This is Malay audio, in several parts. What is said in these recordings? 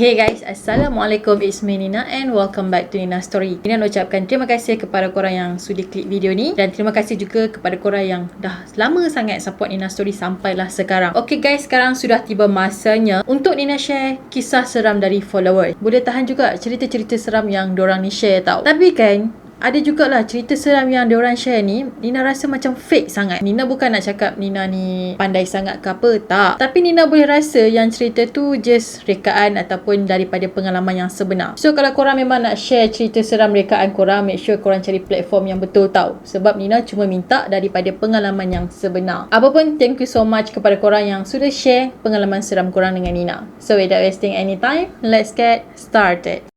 Hey guys, Assalamualaikum, it's me Nina and welcome back to Nina Story. Nina nak ucapkan terima kasih kepada korang yang sudi klik video ni, dan terima kasih juga kepada korang yang dah lama sangat support Nina Story sampailah sekarang. Okay guys, sekarang sudah tiba masanya untuk Nina share kisah seram dari follower. Boleh tahan juga cerita-cerita seram yang diorang ni share tau. Tapi kan, ada jugalah cerita seram yang diorang share ni, Nina rasa macam fake sangat. Nina bukan nak cakap Nina ni pandai sangat ke apa, tak. Tapi Nina boleh rasa yang cerita tu just rekaan ataupun daripada pengalaman yang sebenar. So kalau korang memang nak share cerita seram rekaan korang, make sure korang cari platform yang betul tau. Sebab Nina cuma minta daripada pengalaman yang sebenar. Apapun, thank you so much kepada korang yang sudah share pengalaman seram korang dengan Nina. So without wasting any time, let's get started.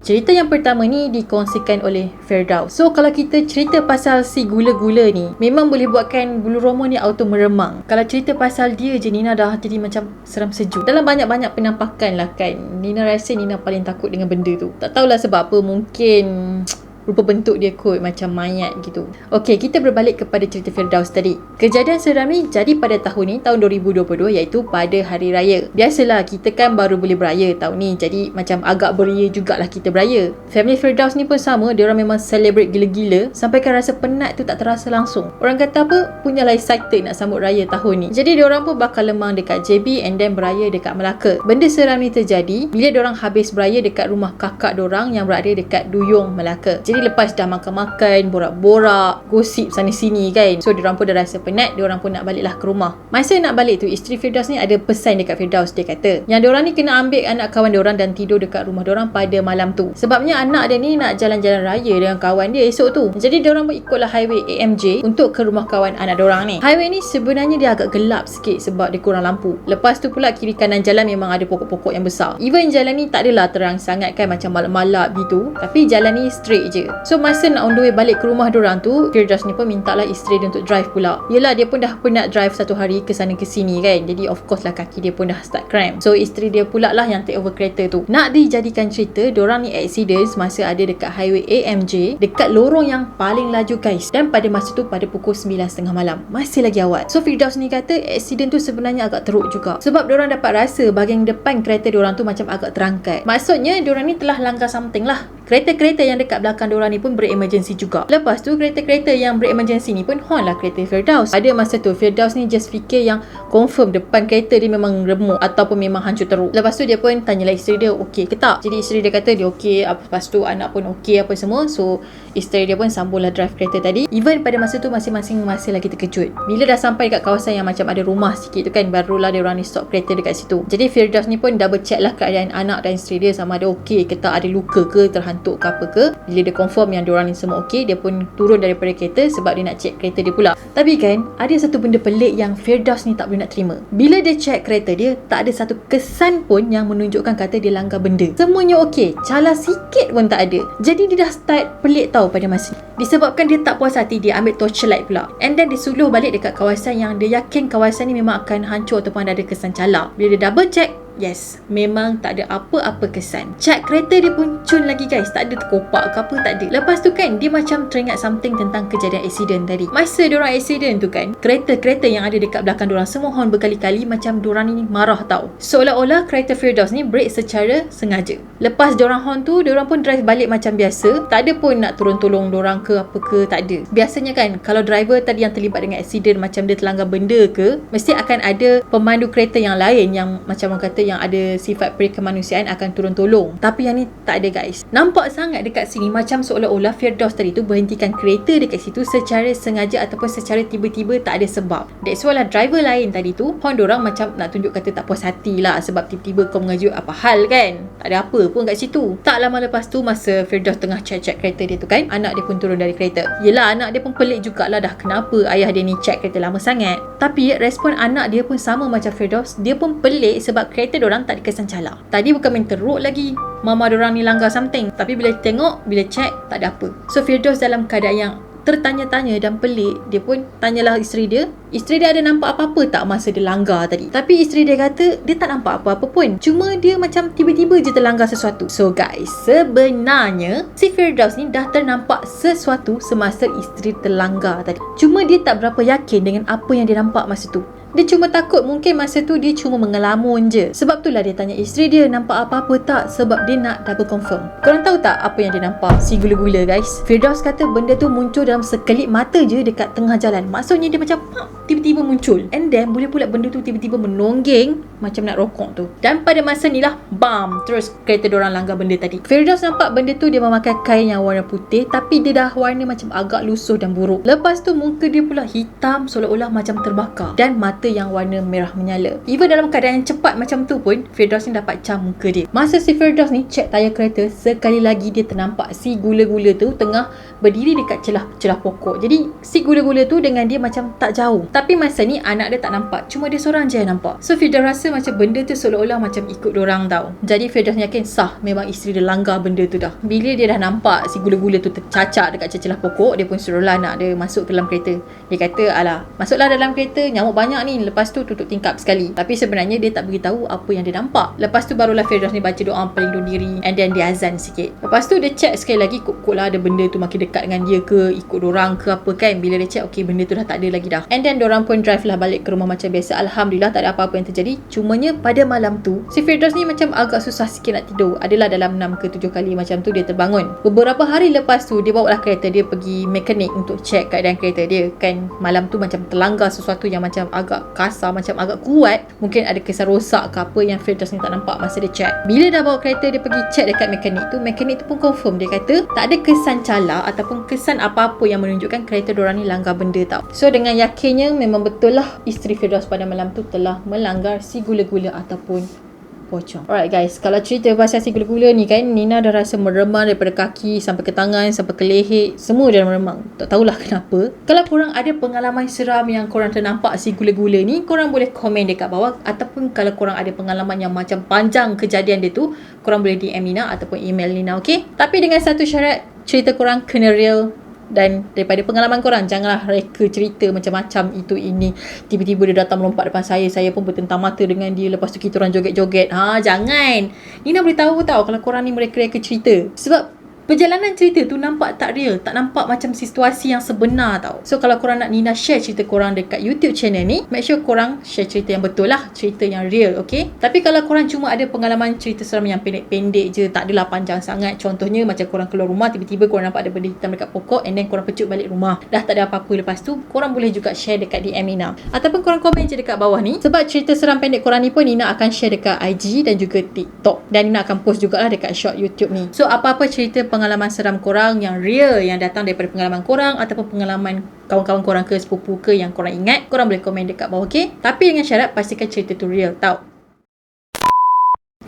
Cerita yang pertama ni dikongsikan oleh Firdaus. So kalau kita cerita pasal si gula-gula ni, memang boleh buatkan bulu roma ni auto meremang. Kalau cerita pasal dia je, Nina dah jadi macam seram sejuk. Dalam banyak-banyak penampakan lah kan, Nina rasa Nina paling takut dengan benda tu. Tak tahulah sebab apa, mungkin rupa bentuk dia kot macam mayat gitu. Okey, kita berbalik kepada cerita Firdaus tadi. Kejadian seram ni jadi pada tahun ni, tahun 2022, iaitu pada Hari Raya. Biasalah, kita kan baru boleh beraya tahun ni, jadi macam agak beria jugalah kita beraya. Family Firdaus ni pun sama, diorang memang celebrate gila-gila sampai kan rasa penat tu tak terasa langsung. Orang kata apa, punyalah excited nak sambut raya tahun ni. Jadi diorang pun bakal lemang dekat JB and then beraya dekat Melaka. Benda seram ni terjadi bila diorang habis beraya dekat rumah kakak diorang yang berada dekat Duyung, Melaka. Jadi lepas dah makan-makan, borak-borak, gosip sana sini kan, so diorang pun dah rasa penat, diorang pun nak baliklah ke rumah. Masa nak balik tu, isteri Firdaus ni ada pesan dekat Firdaus. Dia kata yang diorang ni kena ambil anak kawan diorang dan tidur dekat rumah diorang pada malam tu. Sebabnya anak dia ni nak jalan-jalan raya dengan kawan dia esok tu. Jadi diorang pun ikutlah highway AMJ untuk ke rumah kawan anak diorang ni. Highway ni sebenarnya dia agak gelap sikit sebab dia kurang lampu. Lepas tu pula kiri kanan jalan memang ada pokok-pokok yang besar. Even jalan ni tak adalah terang sangat kan, macam malap-malap gitu, tapi jalan ni straight je. So masa nak on the way balik ke rumah diorang tu, Firdaus ni pun minta lah isteri dia untuk drive pula. Yelah, dia pun dah penat drive satu hari ke sana ke sini kan, jadi of course lah kaki dia pun dah start cramp. So isteri dia pula lah yang take over kereta tu. Nak dijadikan cerita, diorang ni accident masa ada dekat highway AMJ, dekat lorong yang paling laju guys. Dan pada masa tu pada pukul 9.30 malam, masih lagi awal. So Firdaus ni kata accident tu sebenarnya agak teruk juga, sebab diorang dapat rasa bahagian depan kereta diorang tu macam agak terangkat. Maksudnya diorang ni telah langgar something lah. Kereta-kereta yang dekat belakang diorang ni pun beremergency juga. Lepas tu kereta-kereta yang beremergency ni pun horn lah kereta Firdaus. Pada masa tu Firdaus ni just fikir yang confirm depan kereta dia memang remuk ataupun memang hancur teruk. Lepas tu dia pun tanyalah isteri dia okey ke tak. Jadi isteri dia kata dia okey. Lepas tu anak pun okey apa semua. So isteri dia pun sambunglah drive kereta tadi. Even pada masa tu masing-masing masih lagi terkejut. Bila dah sampai dekat kawasan yang macam ada rumah sikit tu kan, barulah dia orang ni stop kereta dekat situ. Jadi Firdaus ni pun double check lah keadaan anak dan isteri dia sama ada okey ke tak, ada luka ke, terhantuk ke apa ke. Bila dia confirm yang diorang ni semua okey, dia pun turun daripada kereta sebab dia nak check kereta dia pula. Tapi kan, ada satu benda pelik yang Firdaus ni tak boleh nak terima. Bila dia check kereta dia, tak ada satu kesan pun yang menunjukkan kata dia langgar benda. Semuanya okey, calar sikit pun tak ada. Jadi dia dah start pelik tau pada masa ni. Disebabkan dia tak puas hati, dia ambil torchlight pula. And then dia suluh balik dekat kawasan yang dia yakin kawasan ni memang akan hancur ataupun ada kesan calar. Bila dia double check, yes, memang tak ada apa-apa kesan. Cat kereta dia pun cun lagi guys, tak ada terkopak ke apa, tak ada. Lepas tu kan, dia macam teringat something tentang kejadian accident tadi. Masa diorang accident tu kan, kereta-kereta yang ada dekat belakang diorang semua horn berkali-kali, macam diorang ni marah tau. Seolah-olah kereta Firdaus ni break secara sengaja. Lepas diorang horn tu, diorang pun drive balik macam biasa. Tak ada pun nak turun tolong diorang ke apa ke, tak ada. Biasanya kan, kalau driver tadi yang terlibat dengan accident macam dia terlanggar benda ke, mesti akan ada pemandu kereta yang lain yang macam orang kata yang ada sifat perikemanusiaan akan turun tolong. Tapi yang ni tak ada guys. Nampak sangat dekat sini macam seolah-olah Firdaus tadi tu berhentikan kereta dekat situ secara sengaja ataupun secara tiba-tiba, tak ada sebab. That's why lah driver lain tadi tu horn dorang macam nak tunjuk kata tak puas hati lah, sebab tiba-tiba kau mengajuk apa hal kan, tak ada apa pun kat situ. Tak lama lepas tu, masa Firdaus tengah check kereta dia tu kan, anak dia pun turun dari kereta. Yelah, anak dia pun pelik jugalah, dah kenapa ayah dia ni check kereta lama sangat. Tapi respon anak dia pun sama macam Firdaus. Dia pun pelik sebab kereta dorang tak ada kesan calar. Tadi bukan main teruk lagi, mama dorang ni langgar something, tapi bila tengok, bila check, tak ada apa. So Firdaus dalam keadaan yang tertanya-tanya dan pelik, dia pun tanyalah isteri dia. Isteri dia ada nampak apa-apa tak masa dia langgar tadi? Tapi isteri dia kata dia tak nampak apa-apa pun. Cuma dia macam tiba-tiba je terlanggar sesuatu. So guys, sebenarnya si Firdaus ni dah ternampak sesuatu semasa isteri terlanggar tadi. Cuma dia tak berapa yakin dengan apa yang dia nampak masa tu. Dia cuma takut mungkin masa tu dia cuma mengelamun je. Sebab itulah dia tanya isteri dia nampak apa-apa tak, sebab dia nak double confirm. Korang tahu tak apa yang dia nampak? Si gula-gula guys. Firdaus kata benda tu muncul dalam sekelip mata je dekat tengah jalan. Maksudnya dia macam tiba-tiba muncul. And then boleh pula benda tu tiba-tiba menonggeng macam nak rokok tu. Dan pada masa ni lah, bam, terus kereta diorang langgar benda tadi. Firdaus nampak benda tu dia memakai kain yang warna putih, tapi dia dah warna macam agak lusuh dan buruk. Lepas tu muka dia pula hitam seolah-olah macam terbakar. Dan mata yang warna merah menyala. Even dalam keadaan yang cepat macam tu pun, Firdaus ni dapat cam muka dia. Masa si Firdaus ni cek tayar kereta, sekali lagi dia ternampak si gula-gula tu tengah berdiri dekat celah pokok. Jadi si gula-gula tu dengan dia macam tak jauh. Tapi masa ni anak dia tak nampak, cuma dia seorang je yang nampak. So Firdaus rasa macam benda tu seolah-olah macam ikut dorang tau. Jadi Firdaus yakin sah memang isteri dia langgar benda tu dah. Bila dia dah nampak si gula-gula tu tercacak dekat celah pokok, dia pun suruhlah anak dia masuk ke dalam kereta. Dia kata, alah, masuklah dalam kereta, nyamuk banyak ni. Lepas tu tutup tingkap sekali. Tapi sebenarnya dia tak beritahu apa yang dia nampak. Lepas tu barulah Firdaus ni baca doa pelindung diri, and then dia azan sikit. Lepas tu dia check sekali lagi, kok lah ada benda tu makin dekat dengan dia ke, ikut dorang ke apa kan. Bila dia check, okay, benda tu dah tak ada lagi dah. And then dorang pun drive lah balik ke rumah macam biasa. Alhamdulillah tak ada apa-apa yang terjadi. Cumanya pada malam tu si Firdaus ni macam agak susah sikit nak tidur. Adalah dalam 6 ke 7 kali macam tu dia terbangun. Beberapa hari lepas tu dia bawa lah kereta dia pergi mekanik untuk check keadaan kereta dia. Kan malam tu macam terlanggar sesuatu yang macam agak kasar, macam agak kuat. Mungkin ada kesan rosak ke apa yang Firdaus ni tak nampak masa dia check. Bila dah bawa kereta dia pergi check dekat mekanik tu pun confirm. Dia kata tak ada kesan cala ataupun kesan apa-apa yang menunjukkan kereta diorang ni langgar benda tau. So dengan yakinnya memang betul lah isteri Firdaus pada malam tu telah melanggar si gula-gula ataupun pocong. Alright guys, kalau cerita pasal si gula-gula ni kan, Nina dah rasa meremang daripada kaki sampai ke tangan, sampai ke leher, semua dah meremang. Tak tahulah kenapa. Kalau korang ada pengalaman seram yang korang ternampak si gula-gula ni, korang boleh komen dekat bawah. Ataupun kalau korang ada pengalaman yang macam panjang kejadian dia tu, korang boleh DM Nina ataupun email Nina, okay? Tapi dengan satu syarat, cerita korang kena real. Dan daripada pengalaman korang, janganlah reka cerita macam-macam itu ini. Tiba-tiba dia datang melompat depan saya pun bertentang mata dengan dia. Lepas tu kita orang joget-joget. Jangan. Nina boleh tahu tau kalau korang ni mereka-reka cerita. Sebab perjalanan cerita tu nampak tak real, tak nampak macam situasi yang sebenar tau. So kalau korang nak Nina share cerita korang dekat YouTube channel ni, make sure korang share cerita yang betul lah, cerita yang real, okay? Tapi kalau korang cuma ada pengalaman cerita seram yang pendek-pendek je, tak adalah panjang sangat. Contohnya macam korang keluar rumah, tiba-tiba korang nampak ada benda hitam dekat pokok, and then korang pecut balik rumah, dah tak ada apa-apa lepas tu, korang boleh juga share dekat DM Nina. Ataupun korang komen je dekat bawah ni. Sebab cerita seram pendek korang ni pun Nina akan share dekat IG dan juga TikTok. Dan Nina akan post jugalah dekat short YouTube ni. So apa-apa cerita pengalaman seram korang yang real, yang datang daripada pengalaman korang ataupun pengalaman kawan-kawan korang ke, sepupu ke yang korang ingat, korang boleh komen dekat bawah, okay? Tapi dengan syarat pastikan cerita tu real tau.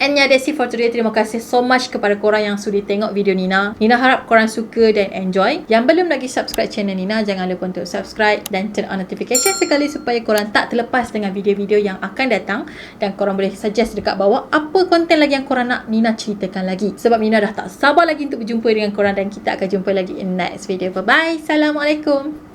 And yeah, that's it for today. Terima kasih so much kepada korang yang sudi tengok video Nina. Nina harap korang suka dan enjoy. Yang belum lagi subscribe channel Nina, jangan lupa untuk subscribe dan turn on notification sekali supaya korang tak terlepas dengan video-video yang akan datang. Dan korang boleh suggest dekat bawah apa konten lagi yang korang nak Nina ceritakan lagi. Sebab Nina dah tak sabar lagi untuk berjumpa dengan korang, dan kita akan jumpa lagi in next video. Bye-bye. Assalamualaikum.